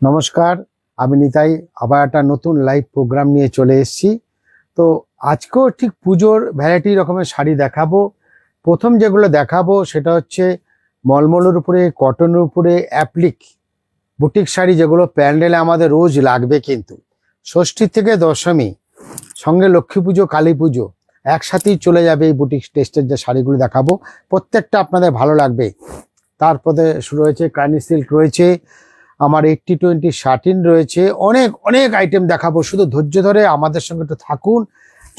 নমস্কার, আমি নিতাই আবার একটা নতুন লাইভ প্রোগ্রাম নিয়ে চলে এসেছি। তো আজকেও ঠিক পুজোর ভ্যারাইটি রকমের শাড়ি দেখাবো। প্রথম যেগুলো দেখাবো সেটা হচ্ছে মলমলের উপরে, কটনের উপরে অ্যাপ্লিক বুটিক শাড়ি, যেগুলো প্যান্ডেলে আমাদের রোজ লাগবে। কিন্তু ষষ্ঠী থেকে দশমী সঙ্গে লক্ষ্মী পুজো, কালী পুজো একসাথেই চলে যাবে। এই বুটিক টেস্টের যে শাড়িগুলো দেখাবো প্রত্যেকটা আপনাদের ভালো লাগবে। তারপরে শুরু হয়েছে কানি সিল্ক, রয়েছে আমার 80-20 শার্টিন রয়েছে, অনেক অনেক আইটেম দেখাবো। শুধু ধৈর্য ধরে আমাদের সঙ্গে একটু থাকুন।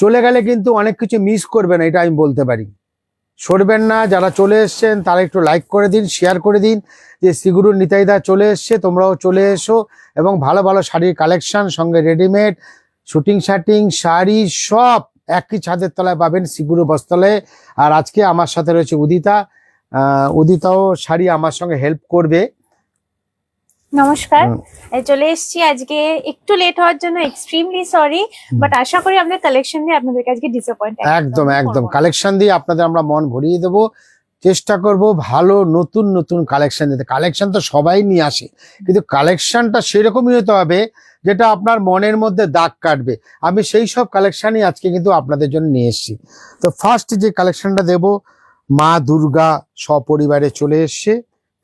চলে গেলে কিন্তু অনেক কিছু মিস করবেন, এটা আমি বলতে পারি। সরবেন না। যারা চলে এসছেন তারা একটু লাইক করে দিন, শেয়ার করে দিন যে শ্রীগুরুর নিতাইদা চলে এসছে, তোমরাও চলে এসো। এবং ভালো ভালো শাড়ির কালেকশন সঙ্গে রেডিমেড শুটিং শার্টিং শাড়ি সব একই ছাদের তলায় পাবেন, শ্রীগুরু বস্ত্রালয়ে। আর আজকে আমার সাথে রয়েছে উদিতা। উদিতাও শাড়ি আমার সঙ্গে হেল্প করবে। নমস্কার, চলে এসেছি আজকে। একটু লেট হওয়ার জন্য এক্সট্রিমলি সরি, বাট আশা করি আমাদের কালেকশন দিয়ে আপনাদেরকে আজকে ডিসঅ্যাপয়েন্ট একদম একদম কালেকশন দিয়ে আপনাদের আমরা মন ভরিয়ে দেবো। চেষ্টা করব ভালো নতুন নতুন কালেকশন দিতে। কালেকশন তো সবাই নিয়ে আসে, কিন্তু কালেকশনটা সেরকমই হতে হবে যেটা আপনার মনের মধ্যে দাগ কাটবে। আমি সেই সব কালেকশনই আজকে কিন্তু আপনাদের জন্য নিয়ে এসেছি। তো ফার্স্ট যে কালেকশনটা দেব, মা দুর্গা সপরিবারে চলে এসছে।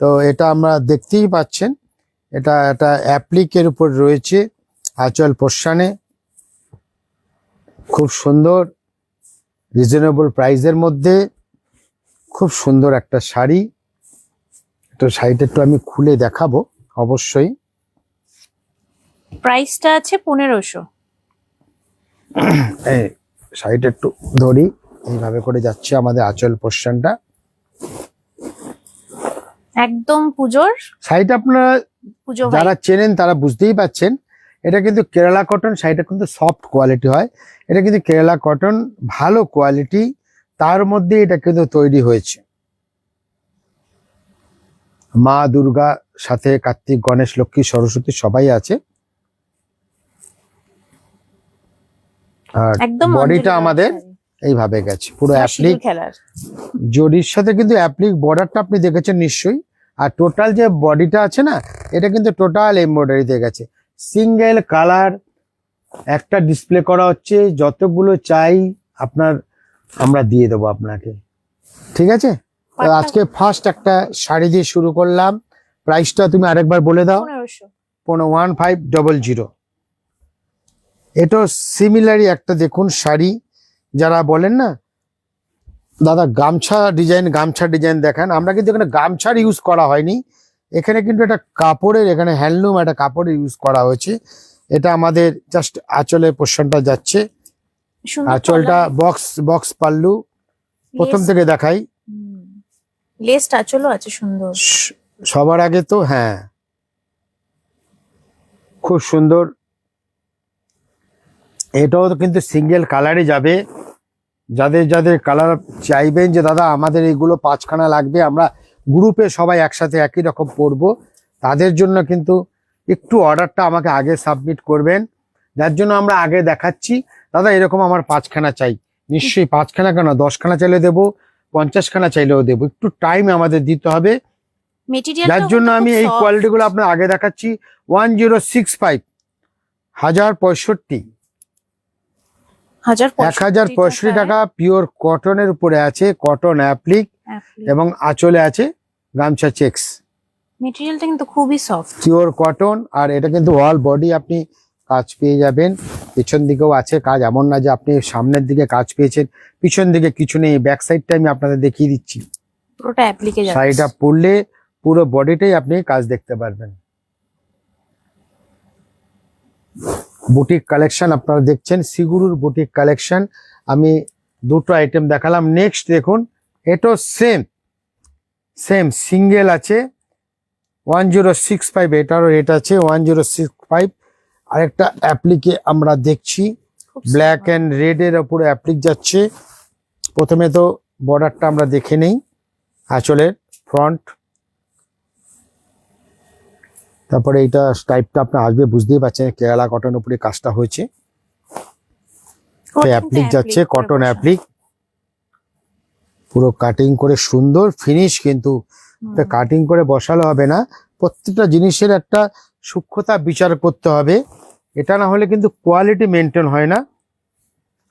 তো এটা আমরা দেখতেই পাচ্ছেন, এটা একটা অ্যাপ্লিকের উপর রয়েছে আঁচল পোর্শনে। খুব সুন্দর রিজনেবল প্রাইসের মধ্যে খুব সুন্দর একটা শাড়ি। তো শাড়িটা একটু আমি খুলে দেখাবো অবশ্যই। প্রাইসটা আছে 1500। এই শাড়িটা একটু ধরি, এইভাবে করে যাচ্ছে আমাদের আঁচল পোর্শনটা। একদম পুজোর শাড়িটা আপনারা পুজো যারা চেনেন তারা বুঝতেই পাচ্ছেন, এটা কিন্তু কেরালা কটন। শাড়িটা কিন্তু সফট কোয়ালিটি হয়, এটা কিন্তু কেরালা কটন, ভালো কোয়ালিটি। তার মধ্যে এটা কিন্তু তৈরি হয়েছে মা দুর্গা, সাথে কার্তিক, গণেশ, লক্ষ্মী, সরস্বতী সবাই আছে। আর একদম বডিটা আমাদের এইভাবে গেছে পুরো অ্যাপ্লিক জরির সাথে, কিন্তু অ্যাপ্লিক বর্ডারটা আপনি দেখেছেন নিশ্চয়ই। আর টোটাল যে বডিটা আছে না, এটা কিন্তু টোটাল এমব্রয়ডারিতে গেছে। সিঙ্গেল কালার একটা ডিসপ্লে করা হচ্ছে, যতগুলো চাই আপনার আমরা দিয়ে দেবো আপনাকে, ঠিক আছে? তো আজকে ফার্স্ট একটা শাড়ি দিয়ে শুরু করলাম। প্রাইসটা তুমি আরেকবার বলে দাও। 1500। এটাও সিমিলারই একটা দেখুন শাড়ি। যারা বলেন না দাদা গামছা ডিজাইন দেখান, আমরা কিন্তু এখানে গামছার ইউজ করা হয়নি। এখানে কিন্তু একটা কাপড়ের, এখানে হ্যান্ডলুম একটা কাপড়ের ইউজ করা হয়েছে। এটা আমাদের জাস্ট আঁচলের পোর্শনটা যাচ্ছে। আঁচলটা বক্স পাল্লু। প্রথম থেকে দেখাই, লেসটা আঁচলও আছে সুন্দর। সবার আগে তো হ্যাঁ, খুব সুন্দর। এটাও তো কিন্তু সিঙ্গেল কালারই যাবে। যাদের যাদের কালার চাইবেন যে দাদা আমাদের এইগুলো 5খানা লাগবে, আমরা গ্রুপে সবাই একসাথে একই রকম পরবো, তাদের জন্য কিন্তু একটু অর্ডারটা আমাকে আগে সাবমিট করবেন। যার জন্য আমরা আগে দেখাচ্ছি দাদা এরকম আমার 5খানা চাই। নিশ্চয়ই 5খানা কেন, 10খানা চাইলে দেবো, 50খানা চাইলেও দেবো। একটু টাইম আমাদের দিতে হবে। যার জন্য আমি এই কোয়ালিটিগুলো আপনার আগে দেখাচ্ছি। 1065, 1065, 1065 টাকা পিওর কটনের উপরে আছে, কটন অ্যাপ্লিক, এবং আঁচলে আছে গামছা চেক্স। মেটেরিয়ালটা কিন্তু খুবই সফট, পিওর কটন। আর এটা কিন্তু অল বডি আপনি কাজ পেয়ে যাবেন। পিছন দিকেও আছে কাজ, এমন না যে আপনি সামনের দিকে কাজ পেয়েছেন পিছন দিকে কিছু নেই। ব্যাক সাইডটা আমি আপনাদের দেখিয়ে দিচ্ছি। পুরোটা অ্যাপ্লিকে যাচ্ছে। শাড়িটা পরলে পুরো বডিটাই আপনি কাজ দেখতে পারবেন। বুটিক কালেকশন আপনারা দেখছেন, শ্রীগুরুর বুটিক কালেকশন। আমি দুটো আইটেম দেখালাম। নেক্সট দেখুন, এটাও সেম সিঙ্গেল আছে 1065। এটারও রেট আছে 1065। আরেকটা অ্যাপ্লিকে আমরা দেখছি, ব্ল্যাক অ্যান্ড রেড এর উপরে অ্যাপ্লিক যাচ্ছে। প্রথমে তো বর্ডারটা আমরা দেখে নেই, আঁচলের ফ্রন্ট। তারপরে এইটা টাইপটা আপনার আসবে, বুঝতেই পারছেন কেরালা কটন উপরে কাজটা হয়েছে। অ্যাপ্লিক যাচ্ছে, কটন অ্যাপ্লিক, পুরো কাটিং করে সুন্দর ফিনিশ। কিন্তু কাটিং করে বসালে হবে না, প্রত্যেকটা জিনিসের একটা সূক্ষ্মতা বিচার করতে হবে, এটা না হলে কিন্তু কোয়ালিটি মেনটেন হয় না।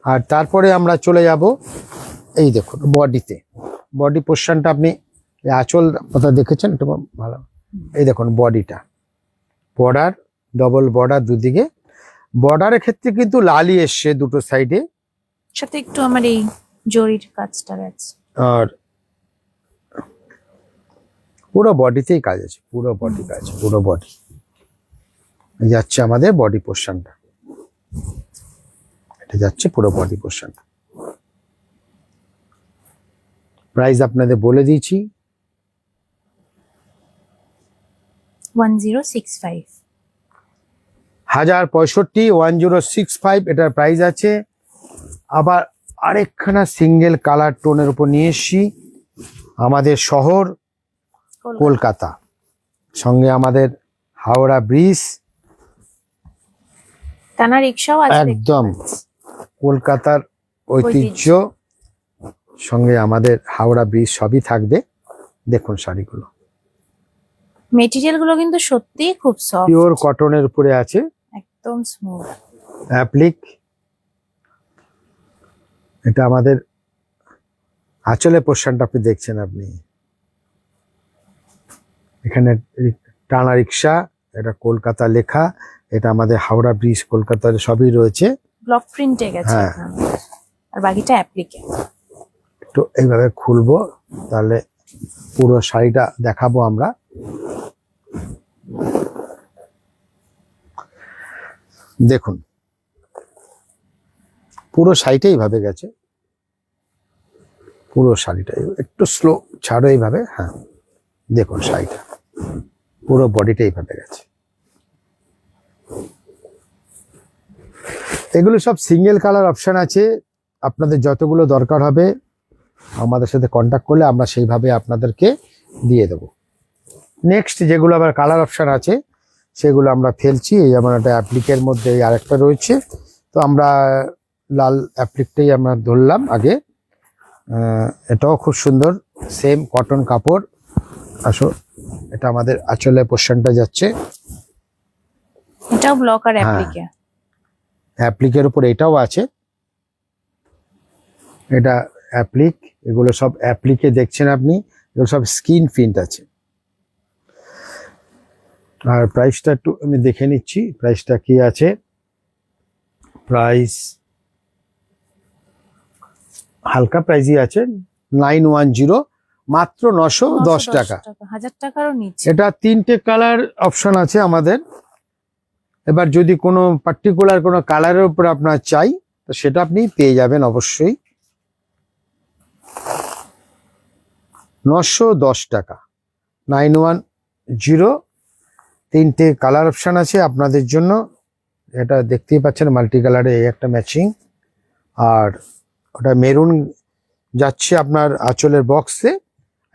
আর তারপরে আমরা চলে যাব এই দেখুন বডিতে, বডি পোর্শনটা আপনি এই আঁচল কথা দেখেছেন একটু ভালো, এই দেখুন বডিটা, বর্ডার ডবল বর্ডার দুদিকে, বর্ডারের ক্ষেত্রে কিন্তু লালই এসছে দুটো সাইডে, সাথে একটু আমার এই জরির কাজটা আছে। আর পুরো বডিতেই কাজ আছে, পুরো বডি কাজ, পুরো বডি এই যাচ্ছে আমাদের বডি পোর্শনটা, এটা যাচ্ছে পুরো বডি পোর্শনটা। প্রাইস আপনাদের বলে দিয়েছি 1065। 1065 এটার প্রাইস আছে। আবার আরেকখানা সিঙ্গেল কালার টোনের উপর নিয়ে এসছি, আমাদের শহর কলকাতা, সঙ্গে আমাদের হাওড়া ব্রিজ, টানা রিক্সাও আছে, একদম কলকাতার ঐতিহ্য, সঙ্গে আমাদের হাওড়া ব্রিজ সবই থাকবে। দেখুন শাড়িগুলো মেটেরিয়াল গুলো কিন্তু সত্যি খুব সফট, পিওর কটনের উপরে আছে, একদম স্মুথ। অ্যাপ্লিক, এটা আমাদের আঁচলের পোর্শনটা আপনি দেখছেন, আপনি এখানে টানা রিক্সা, এটা কলকাতা লেখা, এটা আমাদের হাওড়া ব্রিজ কলকাতার সবই রয়েছে, ব্লক প্রিন্টে গেছে হ্যাঁ। এখানে। আর বাকিটা অ্যাপ্লিকে। তো এইভাবে খুলবো, তাহলে পুরো শাড়িটা দেখাবো আমরা। দেখুন পুরো শাড়িটা এইভাবে গেছে, পুরো শাড়িটা একটু স্লো ছাড়ো এইভাবে, হ্যাঁ দেখুন শাড়িটা পুরো বডিটা এইভাবে গেছে। এগুলো সব সিঙ্গেল কালার অপশন আছে, আপনাদের যতগুলো দরকার হবে আমাদের সাথে কন্ট্যাক্ট করলে আমরা সেইভাবে আপনাদেরকে দিয়ে দেবো। নেক্সট যেগুলো আবার কালার অপশন আছে সেগুলো আমরা ফেলছি, এই আমার একটা অ্যাপ্লিকের মধ্যে এই আরেকটা রয়েছে, তো আমরা লাল অ্যাপ্লিকটাই আমরা ধরলাম আগে। এটাও খুব সুন্দর, সেম কটন কাপড়। আসো, এটা আমাদের আঁচলের পোর্শনটা যাচ্ছে, এটাও ব্লক আর অ্যাপ্লিকে। অ্যাপ্লিকের উপর এটাও আছে, এটা অ্যাপ্লিক, এগুলো সব অ্যাপ্লিকে দেখছেন আপনি, এগুলো সব স্কিন প্রিন্ট আছে। আর প্রাইসটা একটু আমি দেখে নিচ্ছি, প্রাইসটা কি আছে। প্রাইস হালকা প্রাইসই আছে, 910, মাত্র 910 টাকা। 1000 টাকারও নিচে। এটা 3টে কালার অপশন আছে আমাদের। এবার যদি কোনো পার্টিকুলার কোনো কালারের উপর আপনার চাই তো সেটা আপনি পেয়ে যাবেন অবশ্যই। 910 টাকা, 910। 3টে কালার অপশন আছে আপনাদের জন্য, এটা দেখতেই পাচ্ছেন মাল্টি কালারে, এই একটা ম্যাচিং, আর ওটা মেরুন যাচ্ছে আপনার আঁচলের বক্সে,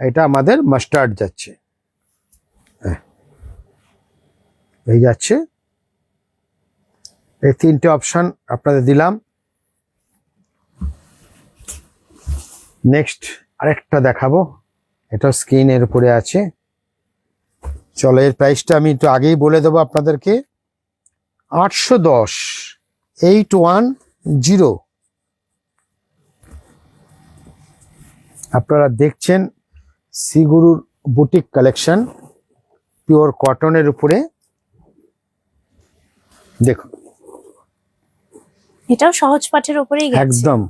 এটা আমাদের মাস্টার্ড যাচ্ছে, এই যাচ্ছে। এই 3টে অপশন আপনাদের দিলাম। নেক্সট আরেকটা দেখাবো, এটা স্ক্রিনের উপরে আছে। চলো এর প্রাইসটা আমি একটু আগেই বলে দেবো আপনাদেরকে, 810, 810। আপনারা দেখছেন শ্রীগুরুর বুটিক কালেকশন, পিওর কটনের উপরে। দেখুন এটাও সহজ পাঠের উপরেই গেছে, একদম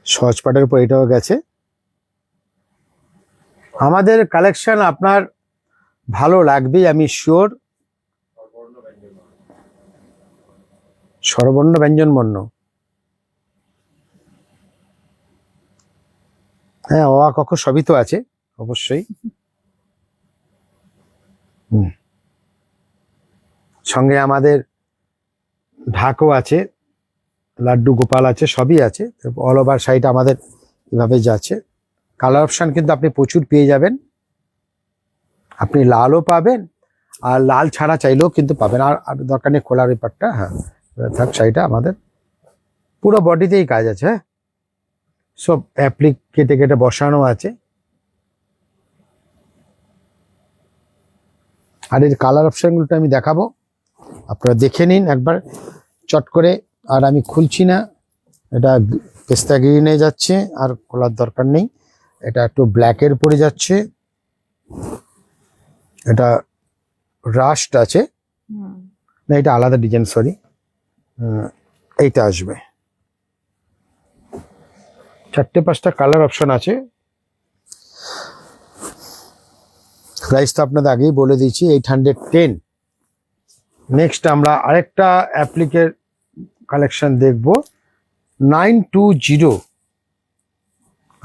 সহজ পাটের উপর এটাও গেছে। আমাদের কালেকশন আপনার ভালো লাগবে আমি শিওর। স্বরবর্ণ ব্যঞ্জন বর্ণ, হ্যাঁ অ আ ক খ সবই তো আছে অবশ্যই। সঙ্গে আমাদের ঢাকও আছে, লাড্ডু গোপাল আছে, সবই আছে। অল ওভার সাইড আমাদের এভাবে যাচ্ছে। কালার অপশন কিন্তু আপনি প্রচুর পেয়ে যাবেন, আপনি লালও পাবেন আর লাল ছাড়া চাইলেও কিন্তু পাবেন। আর দরকার নেই খোলার ব্যাপারটা, হ্যাঁ থাক। শাড়িটা আমাদের পুরো বডিতেই কাজ আছে, হ্যাঁ সব অ্যাপ্লিক কেটে কেটে বসানো আছে। আর এর কালার অপশনগুলো আমি দেখাবো, আপনারা দেখে নিন একবার চট করে। আর আমি খুলছি না, এটা পেস্তা গ্রিনে যাচ্ছে, আর খোলার দরকার নেই। এটা একটু ব্ল্যাকের পরে যাচ্ছে, এটা রাস্ট আছে, হুম। না এটা আলাদা ডিজাইন, সরি, এইটা আসবে। 4-5টা কালার অপশন আছে। প্রাইস তো আপনাদের আগেই বলে দিয়েছি, 810। নেক্সট আমরা আরেকটা অ্যাপ্লিকের কালেকশন দেখব, 920।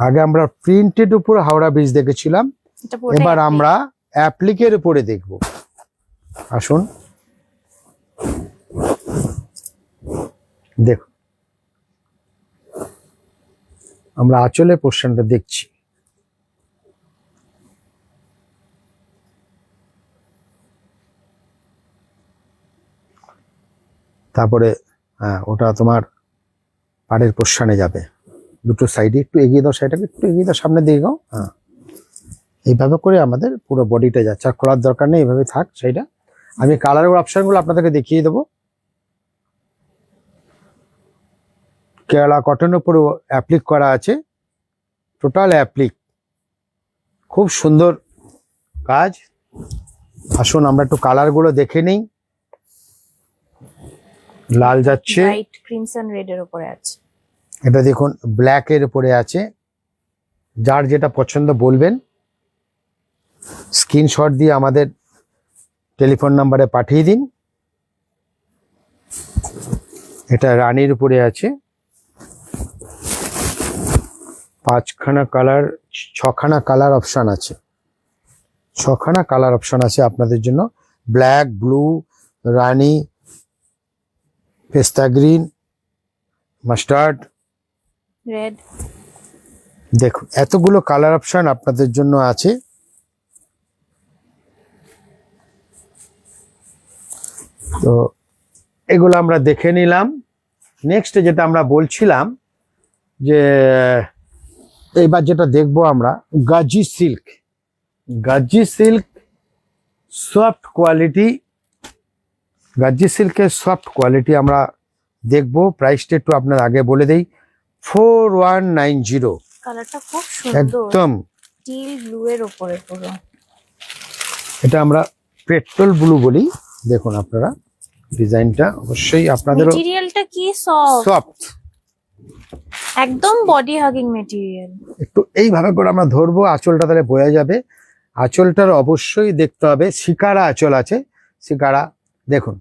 আগে আমরা প্রিন্টেড উপর হাওড়া ব্রিজ দেখেছিলাম, এটা পুরোটাই এবার applique। আমরা অ্যাপ্লিকের উপরে দেখব। আসুন দেখুন, আমরা আঁচলে পোর্শনটা দেখছি। তারপরে হ্যাঁ, ওটা তোমার পাড়ের পোর্শনে যাবে, দুটো সাইডে একটু এগিয়ে দাও, সাইডটাকে একটু এগিয়ে দাও, সামনে দিয়ে গাও। হ্যাঁ, এইভাবে করে আমাদের পুরো বডিটা যাচ্ছে, আর খোলার দরকার নেই, এইভাবে থাক সেইটা। আমি কালারের অপশনগুলো আপনাদেরকে দেখিয়ে দেবো। কেরালা কটনের উপরে অ্যাপ্লিক করা আছে, টোটাল অ্যাপ্লিক, খুব সুন্দর কাজ। আসুন আমরা একটু কালারগুলো দেখে নিই। লাল যাচ্ছে, লাইট ক্রিমসন রেড এর উপরে আছে। এটা দেখুন ব্ল্যাক এর উপরে আছে। যার যেটা পছন্দ বলবেন, স্ক্রিনশট দিয়ে আমাদের টেলিফোন নাম্বারে পাঠিয়ে দিন। এটা রানীর উপরে আছে, 5খানা কালার, 6খানা কালার অপশন আছে, 6খানা কালার অপশন আছে আপনাদের জন্য। ব্ল্যাক, ব্লু, রানী, পেস্তা গ্রিন, মাস্টার্ড, রেড। দেখুন এতগুলো কালার অপশন আপনাদের জন্য আছে। তো এগুলো আমরা দেখে নিলাম। নেক্সট যেটা আমরা বলছিলাম যে এইবার যেটা দেখবো আমরা, Gazi silk. Gazi silk soft quality, Gazi সিল্কের সফট কোয়ালিটি আমরা দেখবো। প্রাইসটা একটু আপনার আগে বলে দেই, 4190। কালারটা খুব সুন্দর, একদম টিল ব্লু এর উপরে পুরো। এটা আমরা পেট্রোল ব্লু বলি। দেখুন আপনারা ডিজাইনটা অবশ্যই আপনাদেরও মেটেরিয়ালটা কি সফট, সফট, একদম বডি হাগিং মেটেরিয়াল। একটু এইভাবে করে আমরা ধরবো, আঁচলটা তাহলে বোঝা যাবে। আঁচলটার অবশ্যই দেখতে হবে, শিকারা আঁচল আছে, শিকারা। দেখুন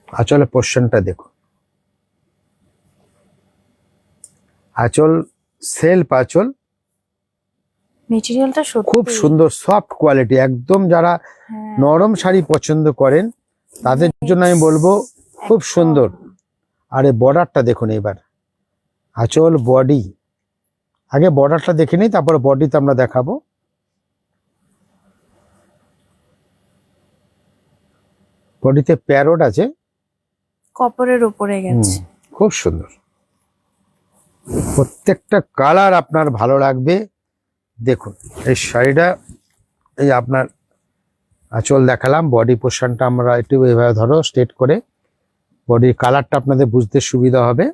আঁচলের পোর্শনটা দেখুন, আঁচল সেলফ আঁচল, মেটেরিয়ালটা সত্যি খুব সুন্দর সফট কোয়ালিটি একদম। যারা হ্যাঁ, নরম শাড়ি পছন্দ করেন তাদের জন্য আমি বলবো খুব একদম। সুন্দর। আর এই বর্ডারটা দেখুন, এবার আঁচল বডি, আগে বর্ডারটা দেখে নিই তারপরে বডিতে আমরা দেখাবো। বডিতে প্যারোট আছে, কপারের উপরে গেছে। খুব সুন্দর। প্রত্যেকটা কালার আপনার ভালো লাগবে। দেখুন এই শাড়িটা, এই আপনার আঁচল দেখালাম, বডি পোর্শনটা আমরা একটু এইভাবে ধরো স্ট্রেট করে, বডির কালারটা আপনাদের বুঝতে সুবিধা হবে।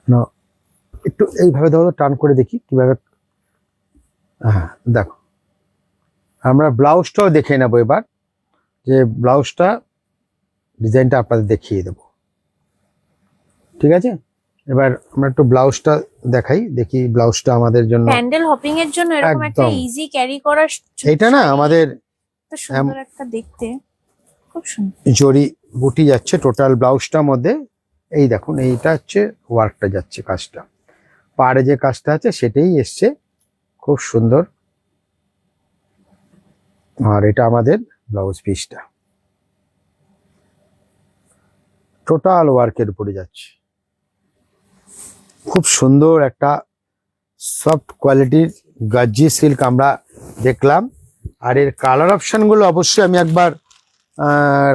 না একটু এইভাবে ধরো, টান করে দেখি কিভাবে। হ্যাঁ দেখো, আমরা ব্লাউজটাও দেখে নেবো এবার, যে ব্লাউজটা ডিজাইনটা আপনাদের দেখিয়ে দেবো, ঠিক আছে? এবার আমরা একটু ব্লাউজটা দেখাই, দেখি ব্লাউজটা আমাদের জন্য। প্যান্ডেল হপিং এর জন্য এরকম একটা একদম। ইজি ক্যারি করার এইটা না আমাদের এত সুন্দর একটা দেখতে, খুব সুন্দর। জরি বুটি যাচ্ছে টোটাল ব্লাউজটার মধ্যে। এই দেখুন এইটা হচ্ছে ওয়ার্কটা যাচ্ছে, কাজটা পাড়ে যে কাজটা আছে সেটাই এসছে, খুব সুন্দর। আর এটা আমাদের ব্লাউজ পিসটা টোটাল ওয়ার্কের উপরে যাচ্ছে, খুব সুন্দর একটা সফট কোয়ালিটির গাজি সিল্ক আমরা দেখলাম। আর এর কালার অপশনগুলো অবশ্যই আমি একবার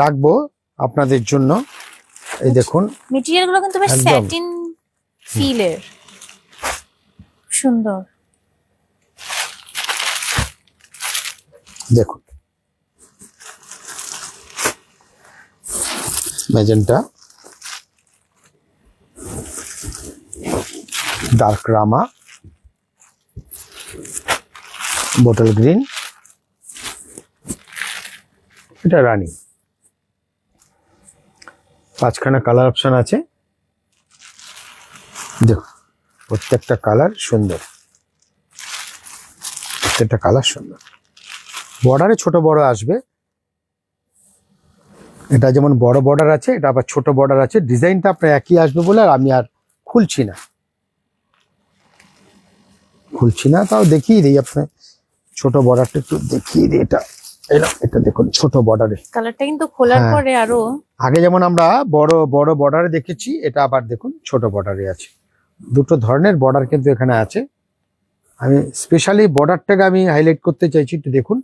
রাখবো আপনাদের জন্য। এই দেখুন মেটেরিয়াল গুলো কিন্তু বেশ একদম। স্যাটিন ফিলের, সুন্দর। দেখুন ম্যাজেন্টা, ডার্ক রামা, বটল গ্রিন, এটা রানী। 5খানা কালার অপশন আছে। দেখুন প্রত্যেকটা কালার সুন্দর, প্রত্যেকটা কালার সুন্দর। বর্ডারে ছোট বড় আসবে, এটা যেমন বড় বর্ডার আছে, এটা আবার ছোট বর্ডার আছে। ডিজাইনটা আপনার একই আসবে বলে আর আমি আর খুলছি না, তাও দেখিয়ে দিই আপনার। ছোট বর্ডারটা একটু দেখিয়ে দিই। এটা দেখুন ছোট বর্ডারে, কালারটা কিন্তু খোলার হ্যাঁ। পরে আরো আগে যেমন আমরা বড় বড় বর্ডারে দেখেছি, এটা আবার দেখুন ছোট বর্ডারে আছে। দুটো ধরনের বর্ডার কিন্তু এখানে আছে। আমি স্পেশালি বর্ডারটাকে আমি হাইলাইট করতে চাইছি, একটু দেখুন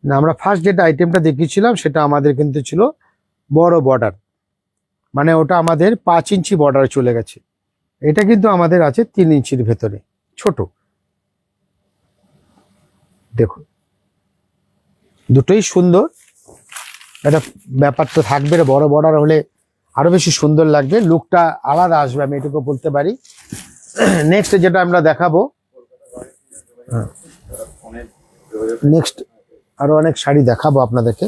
না। আমরা ফার্স্ট যেটা আইটেমটা দেখিয়েছিলাম সেটা আমাদের কিন্তু ছিল বড় বর্ডার, মানে ওটা আমাদের 5 ইঞ্চি বর্ডারে চলে গেছে। এটা কিন্তু আমাদের আছে 3 ইঞ্চির ভেতরে ছোট। দেখুন দুটোই সুন্দর, একটা ব্যাপার তো থাকবে। বড় বর্ডার হলে আরো বেশি সুন্দর লাগবে, লুকটা আলাদা আসবে, আমি এটুকু বলতে পারি। নেক্সট যেটা আমরা দেখাবো, নেক্সট আরো অনেক শাড়ি দেখাবো আপনাদেরকে।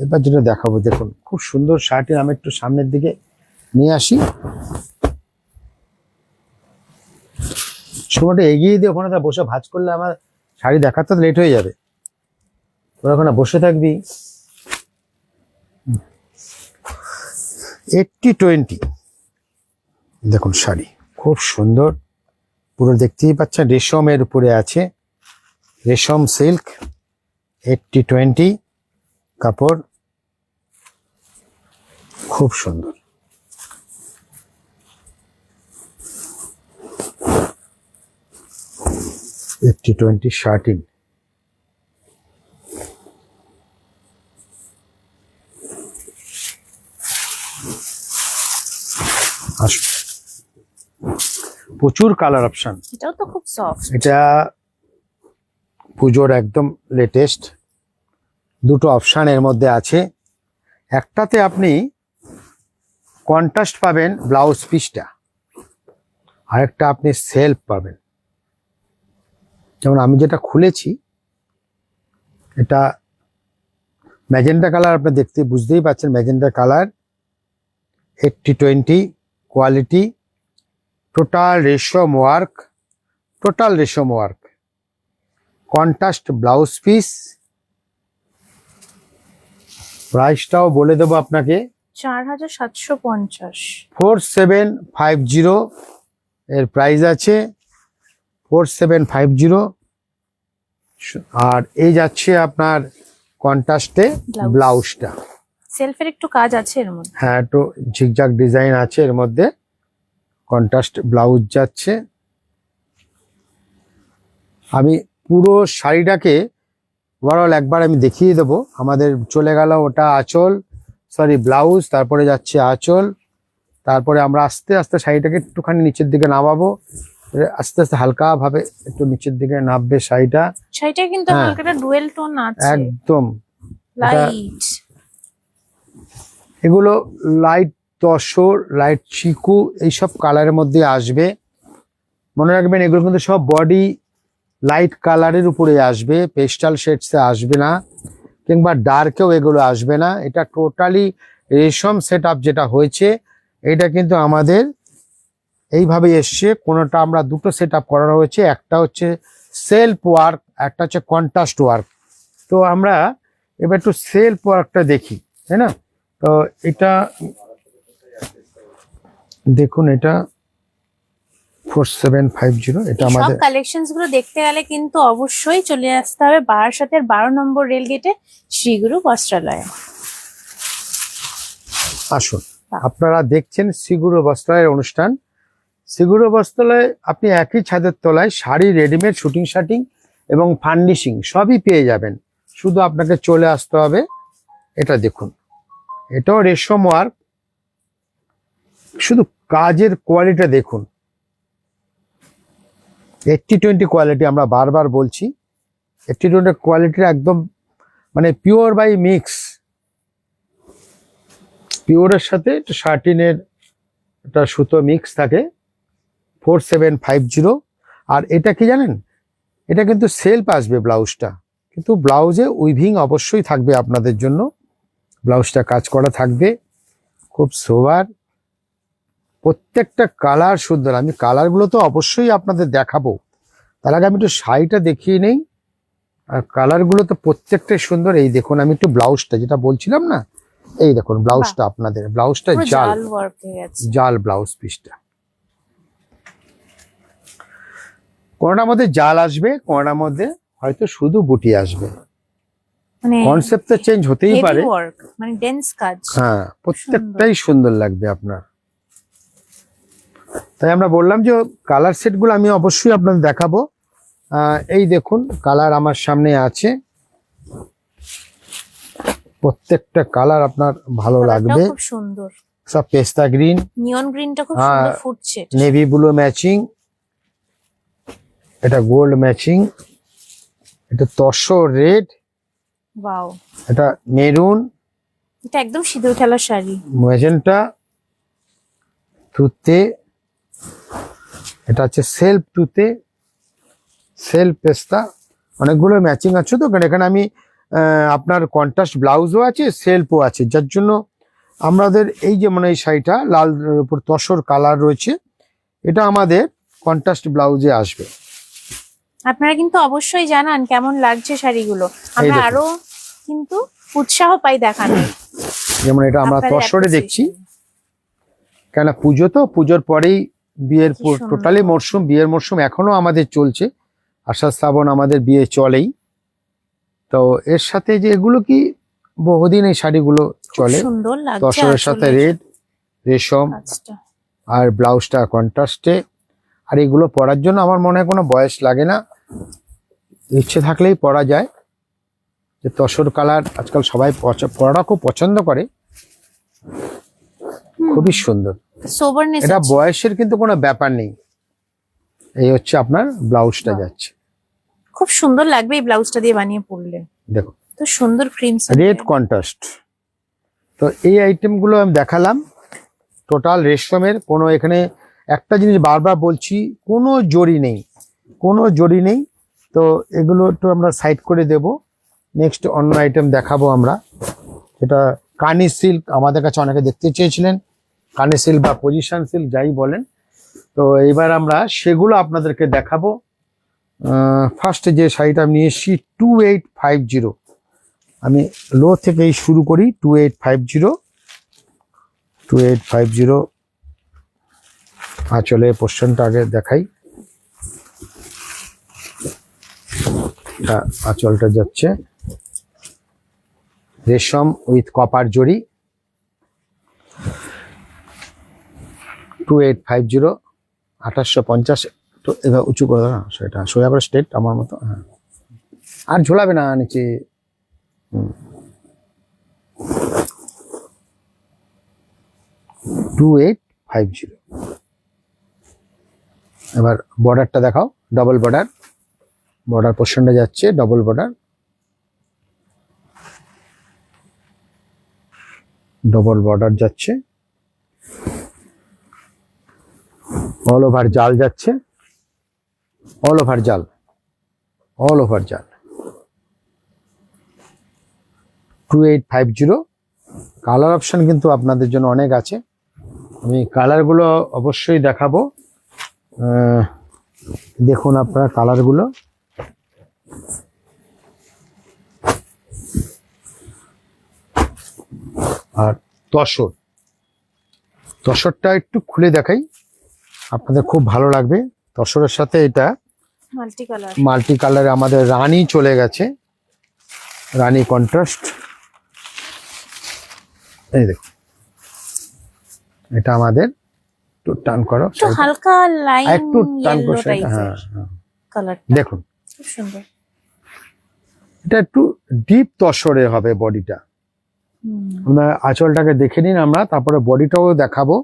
এবার যেটা দেখাবো দেখুন খুব সুন্দর শাড়িটি, আমি একটু সামনের দিকে নিয়ে আসি। সময়টা এগিয়ে দিয়ে ওখানে বসে ভাঁজ করলে আমার শাড়ি দেখাতে লেট হয়ে যাবে। তোরা ওখানে বসে থাকবি। 80-20 দেখুন শাড়ি খুব সুন্দর, পুরো দেখতেই পাচ্ছেন রেশমের উপরে আছে, রেশম সিল্ক। 80-20 কাপড়, খুব সুন্দর। শার্টিং, প্রচুর কালার অপশন। এটাও তো খুব সফট। এটা পুজোর একদম লেটেস্ট। দুটো অপশন এর মধ্যে আছে। একটাতে আপনি কন্ট্রাস্ট পাবেন ব্লাউজ পিসটা, আরেকটা আপনি সেলফ পাবেন। যেমন আমি যেটা খুলেছি এটা ম্যাজেন্টা কালার, আপনি দেখতে বুঝতেই পারছেন ম্যাজেন্টা কালার। 80-20 কোয়ালিটি, টোটাল রেশম ওয়ার্ক, কন্ট্রাস্ট ব্লাউজ পিস। প্রাইসটাও বলে দেবো আপনাকে, 4750। 4750 এর প্রাইস আছে, 4750। আর এই যাচ্ছে আপনার কন্ট্রাস্টে ব্লাউজটা। সেলফের একটু কাজ আছে এর মধ্যে, হ্যাঁ একটু ঝিকঝাক ডিজাইন আছে এর মধ্যে। কন্ট্রাস্ট ব্লাউজ যাচ্ছে। আমি পুরো শাড়িটাকে ওভারঅল একবার আমি দেখিয়ে দেবো। আমাদের চলে গেল ওটা আঁচল, সরি ব্লাউজ, তারপরে যাচ্ছে আঁচল, তারপরে আমরা আস্তে আস্তে শাড়িটাকে একটুখানি নিচের দিকে নামাবো। আস্তে আস্তে হালকা ভাবে একটু নিচের দিকে নামবে শাড়িটা। শাড়িটা কিন্তু হ্যাঁ। হালকা ডুয়েল টোন আছে, একদম লাইট। এগুলো লাইট তসর, লাইট চিকু এইসব কালারের মধ্যে আসবে। মনে রাখবেন এগুলো কিন্তু সব বডি লাইট কালারের উপরে আসবে, পেস্টাল শেডসে আসবে না, কিংবা ডার্কেও এগুলো আসবে না। এটা টোটালি রেশম সেট আপ যেটা হয়েছে, এটা কিন্তু আমাদের এইভাবে এসছে। কোনোটা আমরা দুটো সেট আপ করানো হয়েছে, একটা হচ্ছে সেলফ ওয়ার্ক, একটা হচ্ছে কন্ট্রাস্ট ওয়ার্ক। তো আমরা এবার একটু সেলফ ওয়ার্কটা দেখি, তাই না? তো এটা দেখুন, এটা 4750, এটা সব আমাদের কালেকশনস গুলো দেখতে গেলে কিন্তু অবশ্যই চলে আসতে হবে বারাসাতের 12 নম্বর রেলগেটে শ্রীগুরু বস্ত্রালয়ে। আসুন, আপনারা দেখছেন শ্রীগুরু বস্ত্রালয়ের অনুষ্ঠান। শ্রীগুরু বস্ত্রালয়ে আপনি একই ছাদের তলায় শাড়ি, রেডিমেড, শুটিং শাটিং এবং ফার্নিশিং সবই পেয়ে যাবেন। শুধু আপনাকে চলে আসতে হবে। এটা দেখুন, এটাও রেশম ওয়ার্ক, শুধু কাজের কোয়ালিটি দেখুন। 80-20 কোয়ালিটি আমরা বারবার বলছি। এটিটিউডের কোয়ালিটি একদম মানে পিওর বাই মিক্স, পিওরের সাথে শার্টিনের একটা সুতো মিক্স থাকে। 4750। আর এটা কি জানেন, এটা কিন্তু সেলফ আসবে ব্লাউজটা, কিন্তু ব্লাউজে উইভিং অবশ্যই থাকবে আপনাদের জন্য, ব্লাউজটা কাজ করা থাকবে খুব সোবার। প্রত্যেকটা কালার সুন্দর, আমি কালারগুলো তো অবশ্যই আপনাদের দেখাবো, তার আগে আমি একটু শাড়িটা দেখিয়ে নেই। আর কালারগুলো তো প্রত্যেকটাই সুন্দর। এই দেখুন, আমি একটু ব্লাউজটা যেটা বলছিলাম না, এই দেখুন ব্লাউজটা, আপনাদের ব্লাউজটা পুরো জাল, জাল ওয়ার্ক হয়ে গেছে। জাল ব্লাউজ পিসটা। কোনটার মধ্যে জাল আসবে, কোনটার মধ্যে হয়তো শুধু বুটি আসবে, মানে কনসেপ্টটা চেঞ্জ হতেই হেভি পারে। ওয়ার্ক, মানে ডেন্স কাজ। হ্যাঁ, প্রত্যেকটাই সুন্দর লাগবে আপনার। তাই আমরা বললাম যে কালার সেটগুলো আমি অবশ্যই আপনাদের দেখাবো। এই দেখুন কালার আমার সামনে আছে, প্রত্যেকটা কালার আপনার ভালো কালারটাও লাগবে। খুব সুন্দর, সব পেস্তা গ্রিন, নিয়ন গ্রিনটা খুব হ্যাঁ, সুন্দর ফুটছে। নেভি ব্লু ম্যাচিং, এটা গোল্ড ম্যাচিং, এটা তসর রেড, ওয়াও, এটা মেরুন, এটা একদম সিঁদুর খেলার শাড়ি। ম্যাজেন্টা, তুতে, এটা হচ্ছে সেলফ তুতে, সেলফ পেস্তা, অনেকগুলো ম্যাচিং আছে তো। কারণ এখানে আমি আপনার কন্ট্রাস্ট ব্লাউজও আছে, সেলফও আছে, যার জন্য আমাদের এই যে মানে এই শাড়িটা লাল উপর তসর কালার রয়েছে, এটা আমাদের কন্ট্রাস্ট ব্লাউজে আসবে। আপনারা কিন্তু অবশ্যই জানান কেমন লাগছে শাড়িগুলো, আমরা দেখুন। আরো কিন্তু উৎসাহ পাই দেখানো। যেমন এটা আমরা আপনাদের তসরে দেখছি, appreciation। কেন পুজো তো, পুজোর পরেই বিয়ের কি সুন্দর। টোটালি মরশুম, বিয়ের মরশুম এখনো আমাদের চলছে, আষাঢ় শ্রাবণ আমাদের বিয়ে চলেই। তো এর সাথে যে এগুলো কি বহুদিন এই শাড়িগুলো খুব চলে, সুন্দর লাগছে তসরের সাথে আসলে রেড রেশম, কাজটা। আর ব্লাউজটা কন্ট্রাস্টে। আর এগুলো পরার জন্য আমার মনে হয় কোনো বয়স লাগে না, ইচ্ছে থাকলেই পরা যায়। যে তসর কালার আজকাল সবাই পরাটা খুব পছন্দ করে, খুবই সুন্দর। সোবারনেস এটা বয়সের কিন্তু কোনো ব্যাপার নেই। এই হচ্ছে আপনার ব্লাউজটা বাহ। যাচ্ছে, খুব সুন্দর লাগবে এই ব্লাউজটা দিয়ে বানিয়ে পরলে, দেখো তো সুন্দর ক্রিম রেড কন্ট্রাস্ট। তো এই আইটেমগুলো আমি দেখালাম, টোটাল রেশমের। কোনো এখানে একটা জিনিস বারবার বলছি, কোনো জড়ি নেই, কোনো জড়ি নেই। তো এগুলো একটু আমরা সাইড করে দেব, নেক্সট অন্য আইটেম দেখাবো আমরা, যেটা কানি সিল্ক আমাদের কাছে অনেকে দেখতে চেয়েছিলেন, কানি সিল্ক বা পজিশন সিল্ক যাই বলেন। তো এইবার আমরা সেগুলো আপনাদেরকে দেখাবো। ফার্স্টে যে শাড়িটা আমি নিয়ে এসেছি 2850, আমি লো থেকেই শুরু করি। 2850 আঁচলে পোর্শনটা আগে দেখাই। আঁচলটা যাচ্ছে রেশম উইথ কপার জড়ি, 2850, 2850। তো এবার উঁচু করে দাও না, সেটা সোজা করে স্ট্রেট আমার মতো। হ্যাঁ, আর ঝোলাবে না নিচে। 2850। এবার বর্ডারটা দেখাও, ডবল বর্ডার, বর্ডার পোর্শনটা যাচ্ছে ডবল বর্ডার, ডবল বর্ডার যাচ্ছে, অল ওভার জাল যাচ্ছে, অল ওভার জাল, অল ওভার জাল। 2850। কালার অপশন কিন্তু আপনাদের জন্য অনেক আছে, আমি কালারগুলো অবশ্যই দেখাবো। দেখুন আপনারা কালারগুলো, আর তসর, তসরটা একটু খুলে দেখাই, আপনাদের খুব ভালো লাগবে। তসরের সাথে এটা মাল্টি কালার, মাল্টি কালারে আমাদের রানী চলে গেছে, রানী কন্ট্রাস্ট। এই দেখুন, এটা আমাদের একটু টান করো, তো হালকা লাইন একটু টান ইয়েলো করো সেটা। টাইপের হ্যাঁ হ্যাঁ, কালার, দেখুন খুব সুন্দর। এটা একটু ডিপ তসরে হবে বডিটা। আমরা আঁচলটাকে দেখে নিন আমরা, তারপরে বডিটাও দেখাবো।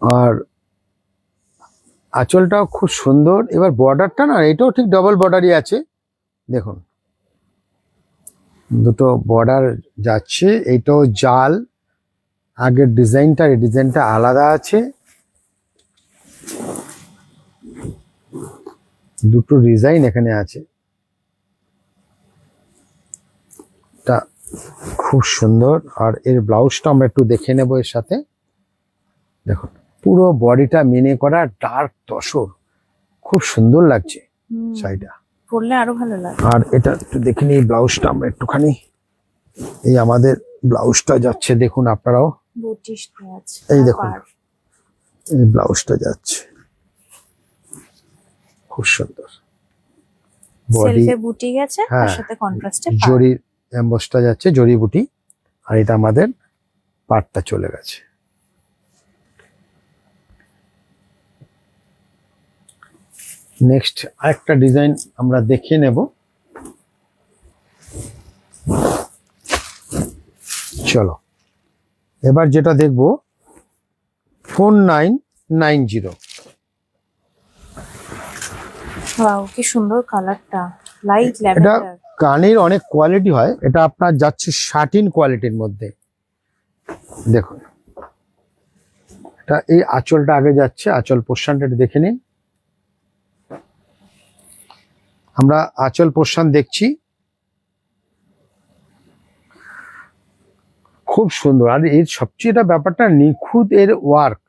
আর আঁচলটাও খুব সুন্দর। এবার বর্ডারটা না, এটাও ঠিক ডবল বর্ডারই আছে, দেখুন দুটো বর্ডার যাচ্ছে। এইটাও জাল, আগের ডিজাইনটা এই ডিজাইনটা আলাদা আছে, দুটো ডিজাইন এখানে আছে। তা খুব সুন্দর। আর এর ব্লাউজটা আমরা একটু দেখে নেব এর সাথে। দেখুন পুরো বডিটা মিনে করা ডার্ক তসর, খুব সুন্দর লাগছে শাড়িটা। পরলে আরো ভালো লাগে। আর এটা একটু দেখে নিই ব্লাউজটা আমরা একটুখানি। এই আমাদের ব্লাউজটা যাচ্ছে, দেখুন আপনারাও, বুটিশ আছে, এই দেখুন এই ব্লাউজটা যাচ্ছে, খুব সুন্দর বডি, সেলফে বুটি গেছে, হ্যাঁ, তার সাথে কন্ট্রাস্টে জরি এমবসটা যাচ্ছে, জরি বুটি। আর এটা আমাদের পাটটা চলে গেছে। নেক্সট আরেকটা ডিজাইন আমরা দেখিয়ে নেব। চলো এবার যেটা দেখব 4990। ওয়াও কি সুন্দর কালারটা, লাইট এটা ল্যাভেন্ডার। কানের অনেক কোয়ালিটি হয়, এটা আপনার যাচ্ছে 13 কোয়ালিটির মধ্যে। দেখুন এটা এই আঁচলটা আগে যাচ্ছে, আঁচল পোর্শনটা দেখে নিন। আমরা আঁচল পোর্শন দেখছি, খুব সুন্দর। আর এর সবচেয়ে এটা ব্যাপারটা নিখুঁত, এর ওয়ার্ক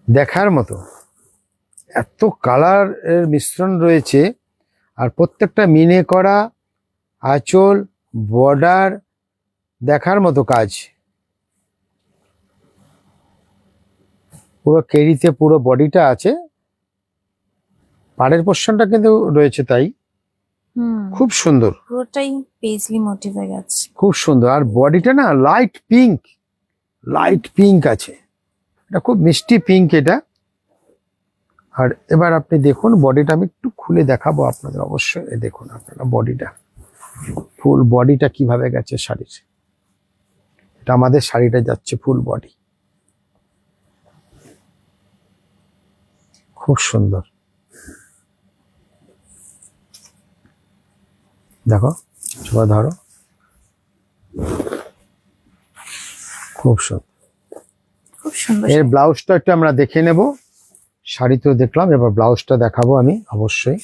দেখার মতো, এত কালার এর মিশ্রণ রয়েছে। আর প্রত্যেকটা মিনে করা আঁচল, বর্ডার দেখার মতো কাজ। পুরো কেরিতে পুরো বডিটা আছে, পাড়ের পোর্শনটা কিন্তু রয়েছে তাই, খুব সুন্দর, পুরোটাই পেজলি মোটিভে গেছে, খুব সুন্দর। আর বডিটা না লাইট পিঙ্ক, লাইট পিঙ্ক আছে, এটা খুব মিষ্টি পিঙ্ক এটা। আর এবার আপনি দেখুন বডিটা, আমি একটু খুলে দেখাবো আপনাদের অবশ্যই। এই দেখুন আপনারা বডিটা, ফুল বডিটা কিভাবে গেছে শাড়ির। এটা আমাদের শাড়িটা যাচ্ছে ফুল বডি, খুব সুন্দর। দেখো চোখা ধরো, খুব সুন্দর, খুব সুন্দর। এর ব্লাউজটা একটু আমরা দেখে নেব। শাড়ি তো দেখলাম, এবার ব্লাউজটা দেখাবো আমি অবশ্যই।